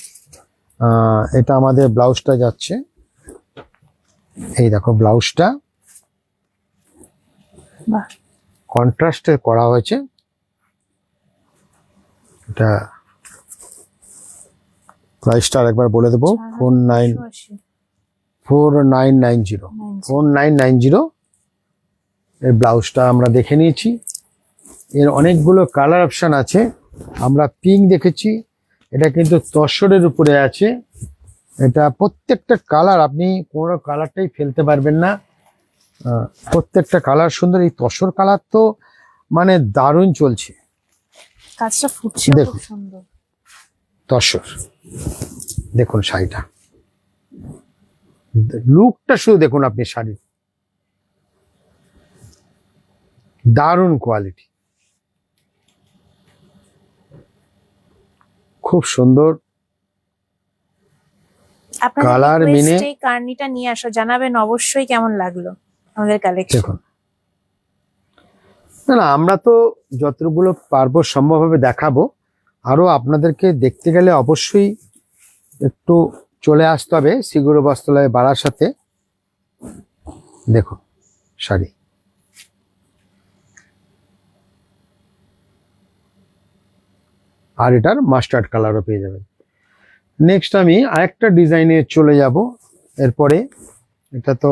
এটা আমাদের ব্লাউজটা যাচ্ছে, এই দেখো ব্লাউজটা বাহ, কন্ট্রাস্টে করা হয়েছে। এটা প্রাইসটা আরেকবার বলে দেবো, 4990। এর ব্লাউজটা আমরা দেখে নিয়েছি। এর অনেকগুলো কালার অপশন আছে, আমরা পিঙ্ক দেখেছি, এটা কিন্তু তসরের উপরে আছে। এটা প্রত্যেকটা কালার, আপনি কোনো কালারটাই ফেলতে পারবেন না, প্রত্যেকটা কালার সুন্দর। এই তসর কালার তো মানে দারুণ চলছে, কাজটা ফুটছে খুব সুন্দর। তসর দেখুন শাড়িটা, লুকটা শুধু দেখুন আপনি, শাড়ির দারুণ কোয়ালিটি, খুব সুন্দর কালার মিনে। এই কার্নিটা নিয়ে আসো, জানাবেন অবশ্যই কেমন লাগলো আমাদের কালেকশন। দেখুন না, আমরা তো যতগুলো পারবো সম্ভবভাবে দেখাবো। আরো আপনাদেরকে দেখতে গেলে অবশ্যই একটু চলে আসতে হবে সিগুরো বস্ত্রালয় বারাসাতে। দেখুন শাড়ি, আর এটার মাস্টার্ড কালারও পেয়ে যাবেন। নেক্সট আমি আরেকটা ডিজাইনে চলে যাব। এরপরে এটা তো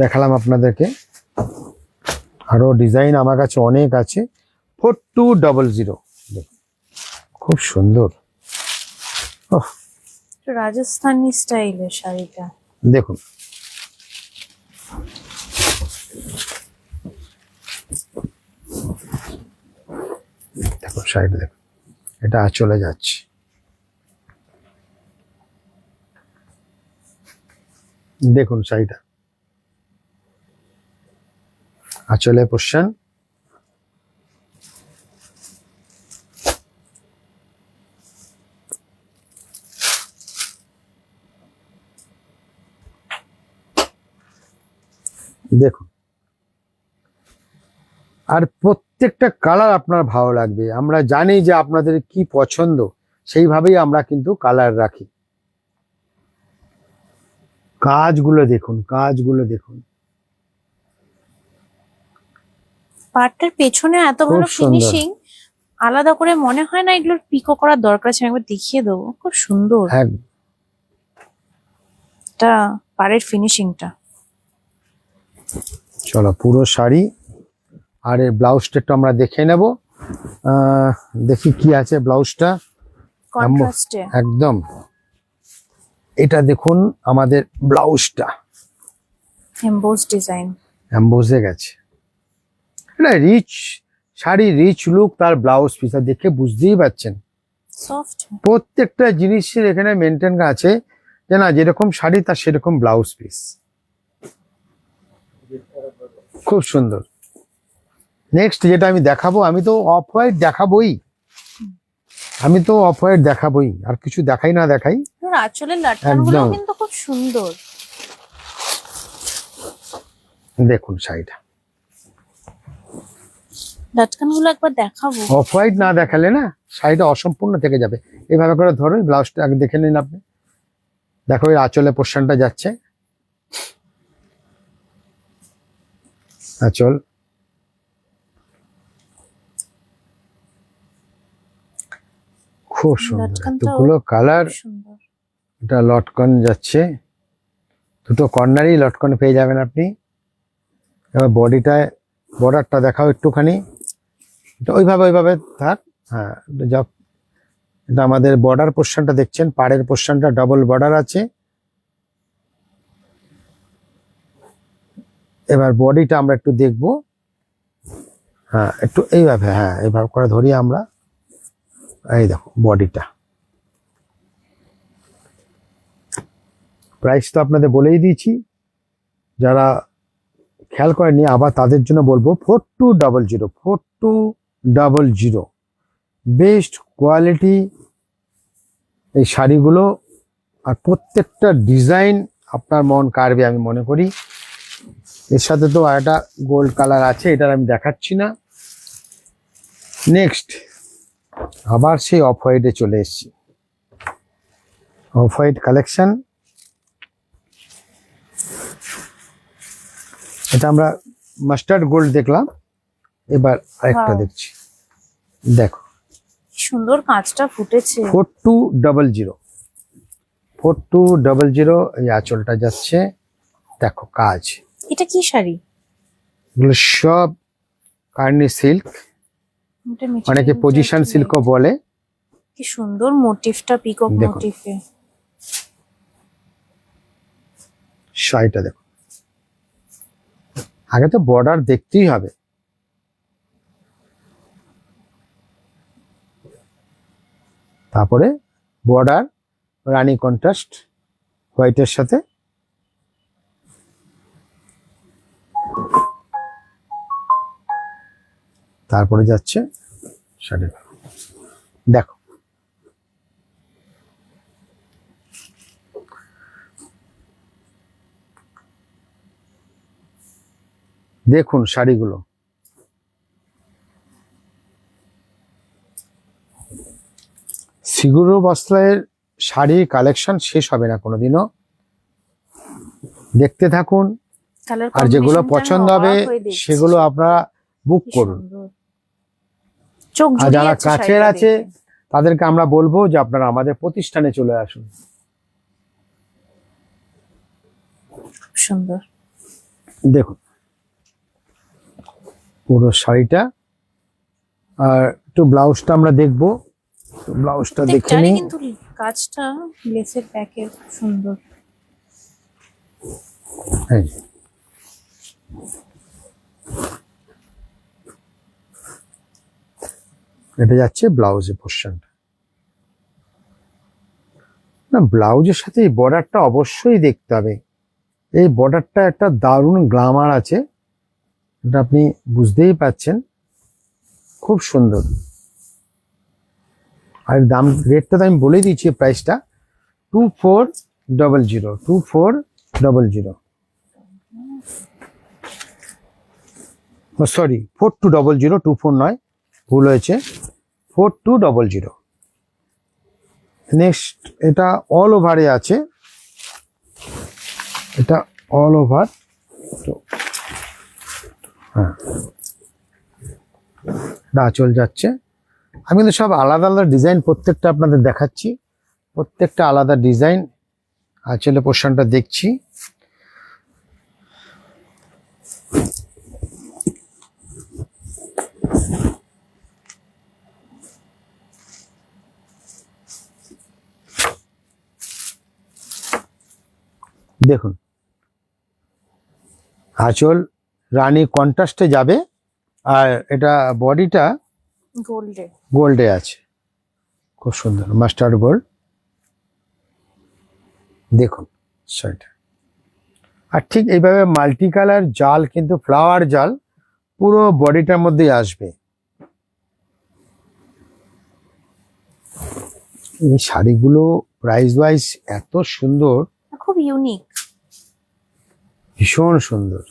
দেখালাম আপনাদেরকে, আরো ডিজাইন আমার কাছে অনেক আছে। 4200, খুব সুন্দর, রাজস্থানি স্টাইলের শাড়িটা দেখুন। দেখুন শাড়িটা দেখুন, এটা চলে যাচ্ছে, দেখুন শাড়িটা আঁচলে পোর্শন, দেখুন, আর প্রত্যেকটা কালার আপনার ভালো লাগবে। আমরা জানি যে আপনাদের কি পছন্দ, সেইভাবেই আমরা কিন্তু কালার রাখি। কাজগুলো দেখুন, কাজগুলো দেখুন, পাটটার পেছনে এত খুব ভালো সুন্দর। ফিনিশিং, আলাদা করে মনে হয় না এগুলোর পিকো করার দরকার আছে। আমি একবার দেখিয়ে দেবো, খুব সুন্দর হ্যাঁ, এটা পাড়ের ফিনিশিংটা। চলো পুরো শাড়ি আর এর ব্লাউজটা একটু আমরা দেখে নেব। দেখি কি আছে ব্লাউজটা। কন্ট্রাস্টে একদম, এটা দেখুন আমাদের ব্লাউজটা এমবোস ডিজাইন। বসে গেছে। এটা রিচ শাড়ি, রিচ লুক, তার ব্লাউজ পিস দেখে বুঝতেই পারছেন। সফট, প্রত্যেকটা জিনিসের এখানে মেনটেন আছে যে না, যেরকম শাড়ি তার সেরকম ব্লাউজ পিস। খুব সুন্দর। নেক্সট যেটা আমি দেখাবো, আমি তো অফ হোয়াইট দেখাবোই, আর কিছু দেখাই না দেখাই। আঁচলের লাটকানগুলো একদম। কিন্তু খুব সুন্দর। দেখুন শাড়িটা, লাটকানগুলো একবার দেখাবো। অফ হোয়াইট না দেখালে না শাড়িটা অসম্পূর্ণ থেকে যাবে। এইভাবে করে ধরো, ব্লাউজটা আগে দেখে নিন আপনি। দেখো এই আঁচলের পোর্শনটা যাচ্ছে, আঁচল। খুব সুন্দর, লটকনটাও এতগুলো কালার। খুব সুন্দর। এটা লটকন যাচ্ছে, দুটো কর্নারই লটকন পেয়ে যাবেন আপনি। এবার বডিটায় বর্ডারটা দেখাও একটুখানি। এটা ওইভাবে থাক। হ্যাঁ, এটা আমাদের বর্ডার পোর্শনটা দেখছেন, পাড়ের পোর্শনটা ডাবল বর্ডার আছে। এবার বডিটা আমরা একটু দেখবো। হ্যাঁ, একটু এইভাবে, হ্যাঁ এইভাবে করে ধরি আমরা। এই দেখো বডিটা। প্রাইস তো আপনাদের বলেই দিয়েছি, যারা খেয়াল করেনি আবার তাদের জন্য বলবো 4200, 4200 বেস্ট কোয়ালিটি এই শাড়িগুলো। আর প্রত্যেকটা ডিজাইন আপনার মন কাড়বে আমি মনে করি। এর সাথে তো একটা গোল্ড কালার আছে, এটার আমি দেখাচ্ছি না। নেক্সট আবার সেই অফ হোয়াইটে চলে এসেছি, অফ হোয়াইট কালেকশন। এটা আমরা মাস্টার্ড গোল্ড দেখলাম, এবার আরেকটা Wow. দেখছি। দেখো সুন্দর কাঁচটা ফুটেছে। 4200, 4200 এই আঁচলটা যাচ্ছে। দেখো কাজ, এটা কি শাড়ি? এগুলো সব কার্নি সিল্ক, এটা মিষ্টি অনেকে মিষ্টি পজিশন একটা সিল্কও লাইট। বলে। কি সুন্দর মোটিভটা, পিকক দেখুন। মোটিভে। শাড়িটা দেখো, আগে তো বর্ডার দেখতেই হবে। তারপরে বর্ডার রানী কন্ট্রাস্ট হোয়াইটের সাথে। তারপরে যাচ্ছে শাড়ি, দেখো দেখুন শাড়িগুলো। সিগুরু বস্ত্রের শাড়ির কালেকশন শেষ হবে না কোনোদিনও, দেখতে থাকুন। কালার আর যেগুলো পছন্দ হবে সেগুলো আপনারা বুক করুন। চোখ আর জুড়িয়ে যারা যাচ্ছে কাছের শাড়িটা আছে দেখে। তাদেরকে আমরা বলবো যে আপনারা আমাদের প্রতিষ্ঠানে চলে আসুন। খুব সুন্দর। দেখুন পুরো শাড়িটা, আর একটু ব্লাউজটা আমরা দেখবো। ব্লাউজটা দেখে প্রত্যেকটারই নিই। কিন্তু কাজটা লেসের প্যাকের খুব সুন্দর। এই যে। এটা যাচ্ছে ব্লাউজের পোর্শনটা। না, ব্লাউজের সাথে এই বর্ডারটা অবশ্যই দেখতে হবে। এই বর্ডারটা একটা দারুণ গ্লামার আছে, এটা আপনি বুঝতেই পাচ্ছেন। খুব সুন্দর। আর দাম রেটটা তো আমি বলে দিয়েছি, প্রাইসটা 2400, 2400। সরি 4200, 24 নয়, ভুল হয়েছে, 4200। নেক্সট এটা অল ওভারে আছে, এটা অল ওভার। তো হ্যাঁ, আঁচল যাচ্ছে। আমি কিন্তু সব আলাদা আলাদা ডিজাইন প্রত্যেকটা আপনাদের দেখাচ্ছি, প্রত্যেকটা আলাদা ডিজাইন। আঁচলে পোর্শনটা দেখছি, দেখুন আঁচল রানী কন্ট্রাস্টে যাবে, আর এটা বডিটা গোল্ডে। গোল্ডে আছে, খুব সুন্দর মাস্টার্ড গোল্ড। দেখুন সেটা, আর ঠিক এইভাবে মাল্টি কালার জাল, কিন্তু ফ্লাওয়ার জাল পুরো বডিটার মধ্যেই আসবে। এই শাড়িগুলো প্রাইস ওয়াইজ এত সুন্দর, খুব ইউনিক। ভীষণ সুন্দর।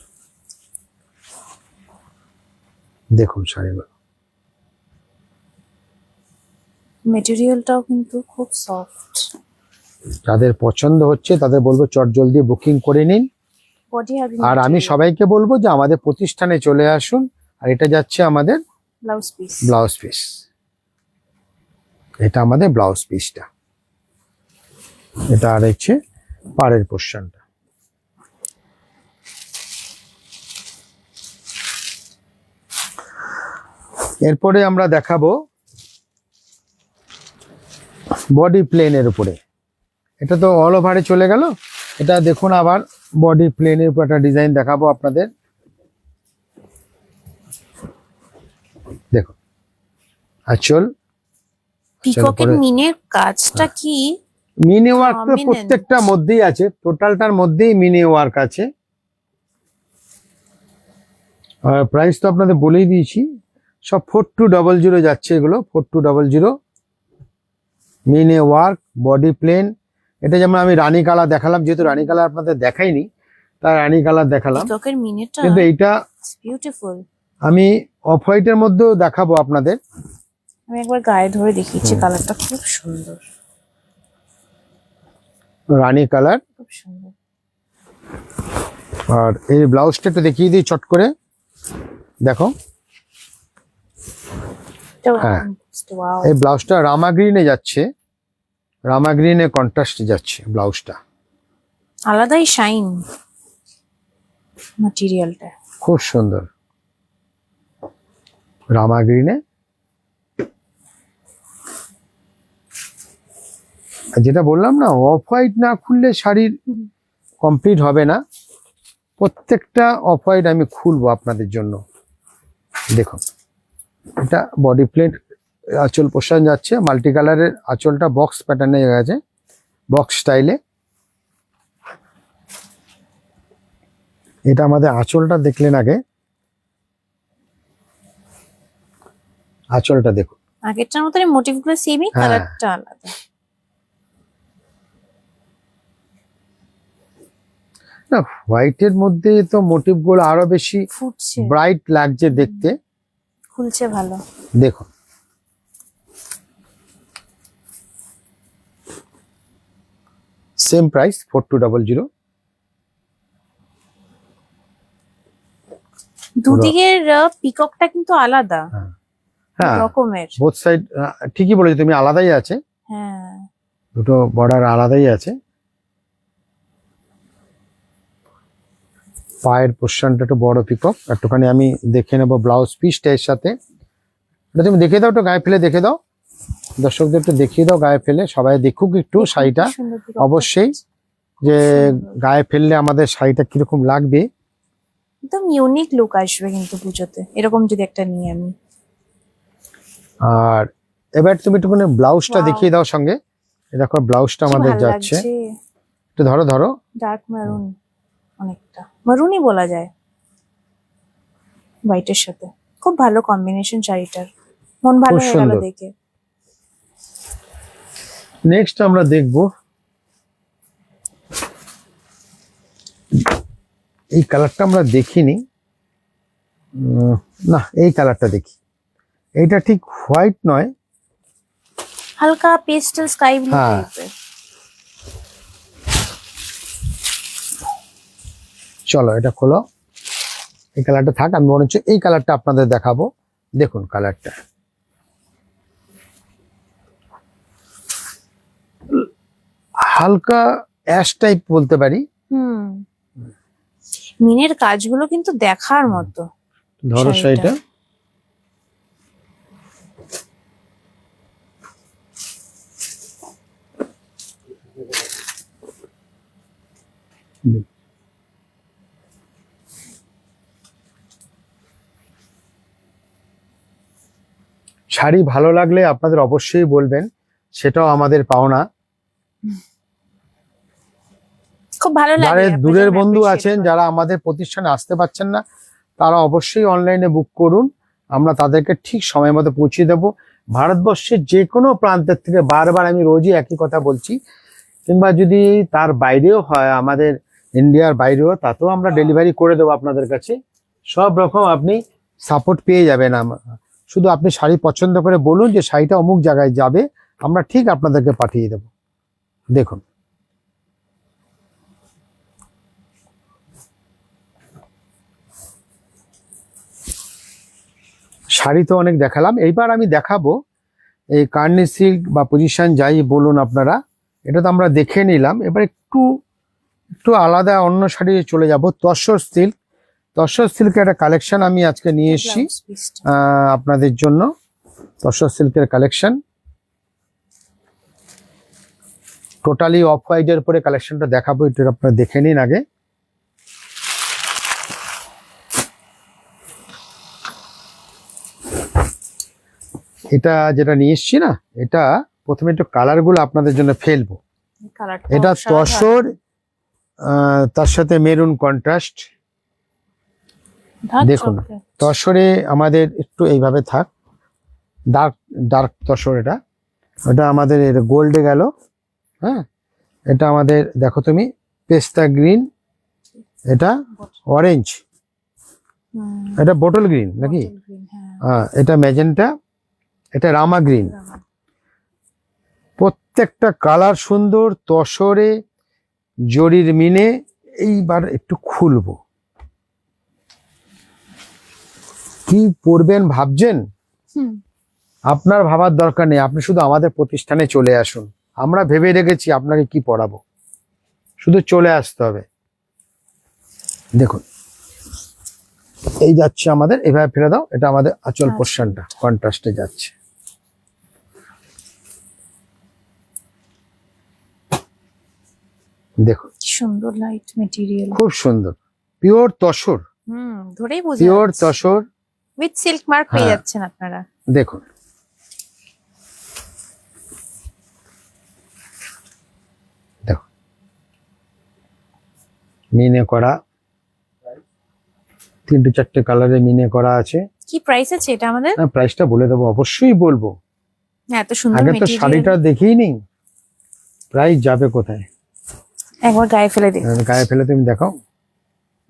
দেখুন শাড়িগুলো, মেটেরিয়ালটাও কিন্তু খুব সফট। যাদের পছন্দ হচ্ছে তাদের বলবো চটজলদি বুকিং করে নিন। বডি আর আমি সবাইকে বলবো যে আমাদের প্রতিষ্ঠানে চলে আসুন। আর এটা যাচ্ছে আমাদের ব্লাউজ পিস। ব্লাউজ পিস, এটা আমাদের ব্লাউজ পিসটা, এটা আর হচ্ছে পাড়ের পোর্শনটা। এরপরে আমরা দেখাবো বডি প্লেনের উপরে। এটা তো অল ওভারে চলে গেল, এটা দেখুন আবার বডি প্লেনের উপর একটা ডিজাইন দেখাবো আপনাদের। দেখুন আঁচল, পিককের মিনের কাজটা কি মিনি ওয়ার্ক তো Prominent. প্রত্যেকটা মধ্যেই আছে, টোটালটার মধ্যেই মিনি ওয়ার্ক আছে। আর প্রাইস তো আপনাদের বলেই দিয়েছি, সব 4200 যাচ্ছে এগুলো, 4200। Mini work, body plain. এটা যেমন আমি রানী কালার দেখালাম, যেহেতু রানী কালার আপনাদের দেখাইনি তাই রানী কালার দেখালাম, পিককের মিনেরটা কিন্তু এইটা বিউটিফুল। আমি অফ হোয়াইটের মধ্যেও দেখাবো আপনাদের। আমি একবার গায়ে ধরে দেখিয়েছি, কালারটা খুব সুন্দর, রানী কালার। খুব সুন্দর। আর এই ব্লাউজটা একটু দেখিয়ে দিই চট করে, দেখো। হ্যাঁ। ওয়াও, এই ব্লাউজটা রামা গ্রিনে যাচ্ছে, রামা গ্রিনে কন্ট্রাস্টে যাচ্ছে ব্লাউজটা, আলাদাই শাইন ম্যাটেরিয়ালটা। খুব সুন্দর রামা গ্রিনে। যেটা বললাম না, অফ হোয়াইট না খুললে শাড়ির কমপ্লিট হবে না। প্রত্যেকটা অফ হোয়াইট আমি খুলবো আপনাদের জন্য। দেখুন এটা বডি প্লেট, আঁচল পোষণ যাচ্ছে, মাল্টি কালারের আঁচলটা বক্স প্যাটার্নে গেছে, বক্স স্টাইলে। এটা আমাদের আঁচলটা দেখলেন আগে, আঁচলটা দেখুন। আগেরটার মতনই মোটিভ গুলো সেমই, হ্যাঁ। কালারটা আলাদা। না হোয়াইটের মধ্যে তো মোটিভ গুলো আরো বেশি ফুটছে, ব্রাইট লাগছে দেখতে। খুলছে ভালো। দেখুন সেম প্রাইস 4200। দুদিকের পিককটা কিন্তু আলাদা হ্যাঁ রকমের। বোথ সাইড ঠিকই বলেছো তুমি, আলাদাই আছে, হ্যাঁ, দুটো বর্ডার আলাদাই আছে। পায়ের পোর্শনটা একটু বড় পিকক, একটুখানি আমি দেখে নেবো ব্লাউজ পিসটা এর সাথে। এটা তুমি দেখে দাও, একটু গায়ে ফেলে দেখে দাও, দর্শকদের একটু দেখিয়ে দাও গায়ে ফেলে, সবাই দেখুক একটু শাড়িটা সুন্দর peacock অবশ্যই, টা। যে গায়ে ফেললে আমাদের শাড়িটা কিরকম লাগবে। একদম ইউনিক লুক আসবে কিন্তু পুজোতে, এরকম যদি একটা নিয়ে আমি। আর এবার তুমি একটুখানি ব্লাউজটা Wow. দেখিয়ে দাও সঙ্গে। এই দেখো ব্লাউজটা আমাদের যাচ্ছে, একটু ধরো ধরো। ডার্ক মেরুন, অনেকটা মেরুনই বলা যায় হোয়াইটের সাথে। খুব ভালো কম্বিনেশন শাড়িটার, মন ভালো খুব হয়ে গেল সুন্দর। দেখে। নেক্সট আমরা দেখব এই কালারটা আমরা দেখিনি, না, এই কালারটা দেখি। এইটা ঠিক হোয়াইট নয়, হালকা পেস্টেল স্কাই ব্লু হ্যাঁ। টাইপের। চলো এটা খোলো, এই কালারটা থাক, আমি মনে হচ্ছে এই কালারটা আপনাদের দেখাবো। দেখুন কালারটা হালকা অ্যাশ টাইপ বলতে পারি। হুম, মিনের কাজগুলো কিন্তু দেখার মতো। ধরো শাড়িটা। শাড়িটা, শাড়ি ভালো লাগলে আপনাদের অবশ্যই বলবেন, সেটাও আমাদের পাওনা। খুব ভালো লাগে। যারা আপনারা দূরের যখন বন্ধু appreciate আছেন, করেন। যারা আমাদের প্রতিষ্ঠানে আসতে পারছেন না, তারা অবশ্যই অনলাইনে বুক করুন, আমরা তাদেরকে ঠিক সময় মতো পৌঁছে দেবো। ভারতবর্ষের যে কোনো প্রান্তের থেকে, বারবার আমি রোজই একই কথা বলছি, কিংবা যদি তার বাইরেও হয়, আমাদের ইন্ডিয়ার বাইরেও, তাতেও আমরা ডেলিভারি করে দেবো আপনাদের কাছে। সব রকম আপনি সাপোর্ট পেয়ে যাবেন। শুধু আপনি শাড়ি পছন্দ করে বলুন যে শাড়িটা অমুক জায়গায় যাবে, আমরা ঠিক আপনাদেরকে পাঠিয়ে দেব। দেখুন শাড়ি তো অনেক দেখালাম, এইবার আমি দেখাবো এই কার্নি সিল্ক বা পজিশন যাই বলুন আপনারা, এটা তো আমরা দেখে নিলাম। এবার একটু একটু আলাদা অন্য শাড়ি চলে যাব। তসর সিল্ক, তসর সিল্কের একটা কালেকশন আমি আজকে নিয়ে এসেছি Blouse piece টা। আপনাদের জন্য। তসর সিল্কের কালেকশন টোটালি অফ হোয়াইটের পরে কালেকশনটা দেখাবো, একটু আপনারা দেখে নিন আগে। এটা যেটা নিয়ে এসছি না, এটা প্রথমে একটু কালার গুলো আপনাদের জন্য ফেলবো। এই কালারটা এটা অসাধারণ। তসর, তার সাথে মেরুন কন্ট্রাস্ট। ধার দেখুন চোখে। তসরে আমাদের একটু এইভাবে থাক, ডার্ক ডার্ক তসর। এটা এটা আমাদের গোল্ডে গেল, হ্যাঁ। এটা আমাদের দেখো তুমি পেস্তা গ্রিন, এটা অরেঞ্জ, হুম, এটা বোটল গ্রিন নাকি, bottle green, হ্যাঁ। এটা ম্যাজেন্টা, এটা রামা গ্রিন। প্রত্যেকটা কালার সুন্দর, তসরে জরির মিনে। এইবার একটু খুলবো, কি পরবেন ভাবছেন? হুম, আপনার ভাবার দরকার নেই, আপনি শুধু আমাদের প্রতিষ্ঠানে চলে আসুন, আমরা ভেবে রেখেছি আপনাকে কি পড়াবো, শুধু চলে আসতে হবে। দেখুন এই যাচ্ছে আমাদের, এভাবে ফেলে দাও, এটা আমাদের আঁচল আচ্ছা। পোর্শনটা কন্ট্রাস্টে যাচ্ছে। দেখুন কি সুন্দর লাইট মেটেরিয়াল। খুব সুন্দর, পিওর তসর, হুম, ধরেই বোঝা পিওর যাচ্ছে। তসর। উইথ সিল্ক মার্ক পেয়ে হ্যাঁ। যাচ্ছেন আপনারা। দেখুন দেখুন মিনে করা, 3-4টে কালারে মিনে করা আছে। কি প্রাইস আছে এটা আমাদের? প্রাইসটা বলে দেবো, অবশ্যই বলবো। এত সুন্দর আগে তো মেটেরিয়াল। শাড়িটা দেখেই নিন, প্রাইস যাবে কোথায়, একবার গায়ে ফেলে দিন। গায়ে ফেলে তুমি দেখো।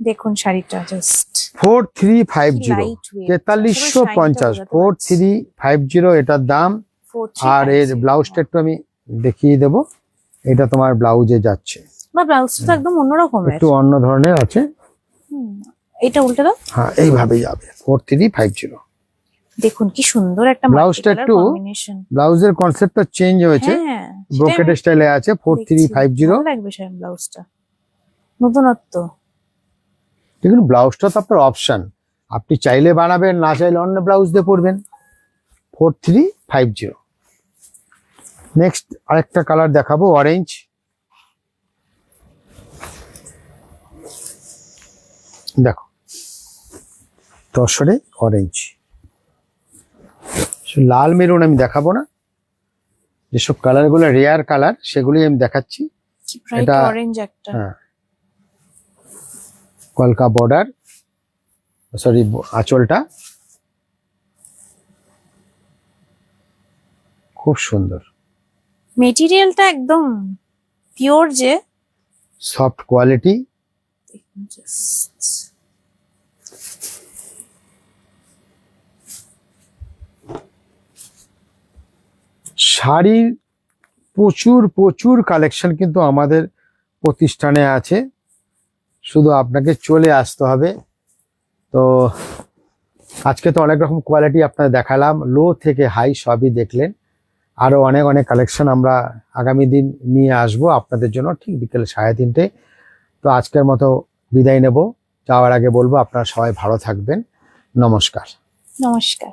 দেখুন শাড়িটা জাস্ট 4350, লাইট ওয়েট। 4350, 4350 এটার দাম। আর এর ব্লাউজটা একটু আমি দেখিয়ে দেবো, এটা তোমার ব্লাউজে যাচ্ছে, বা ব্লাউজটা তো একদম অন্যরকমের। একটু অন্য ধরনের আছে। হুম, এটা উল্টে দাও। হ্যাঁ এইভাবে যাবে 4350। দেখুন কি সুন্দর একটা ব্লাউজটা একটু কম্বিনেশন। ব্লাউজের কনসেপ্টটা চেঞ্জ হয়েছে, হ্যাঁ, ব্রোকেড স্টাইলে আছে। 4350 ভালো লাগবে স্যার ব্লাউজটা, নতুনত্ব। দেখুন ব্লাউজটা তো আপনার অপশন, আপনি চাইলে বানাবেন, না চাইলে অন্য ব্লাউজ দিয়ে পরবেন। 4350। নেক্সট আরেকটা কালার দেখাবো, অরেঞ্জ। দেখো তসরে অরেঞ্জ, লাল মেরুন আমি দেখাবো না, যেসব কালার গুলো রেয়ার কালার সেগুলি আমি দেখাচ্ছি। কি ব্রাইট এটা- অরেঞ্জ একটা। হ্যাঁ, কলকা বর্ডার, সরি আঁচলটা খুব সুন্দর, মেটেরিয়ালটা একদম পিওর যে। Soft quality. দেখুন just। শাড়ির প্রচুর প্রচুর কালেকশন কিন্তু আমাদের প্রতিষ্ঠানে আছে, শুধু আপনাকে চলে আসতে হবে। তো আজকে তো অনেক রকম কোয়ালিটি আপনাদের দেখালাম, লো থেকে হাই সবই দেখলেন। আরো অনেক অনেক কালেকশন আমরা আগামী দিন নিয়ে আসবো আপনাদের জন্য ঠিক বিকেল 3:30। তো আজকের মতো বিদায় নেব, যাওয়ার আগে বলবো আপনারা সবাই ভালো থাকবেন। নমস্কার। নমস্কার।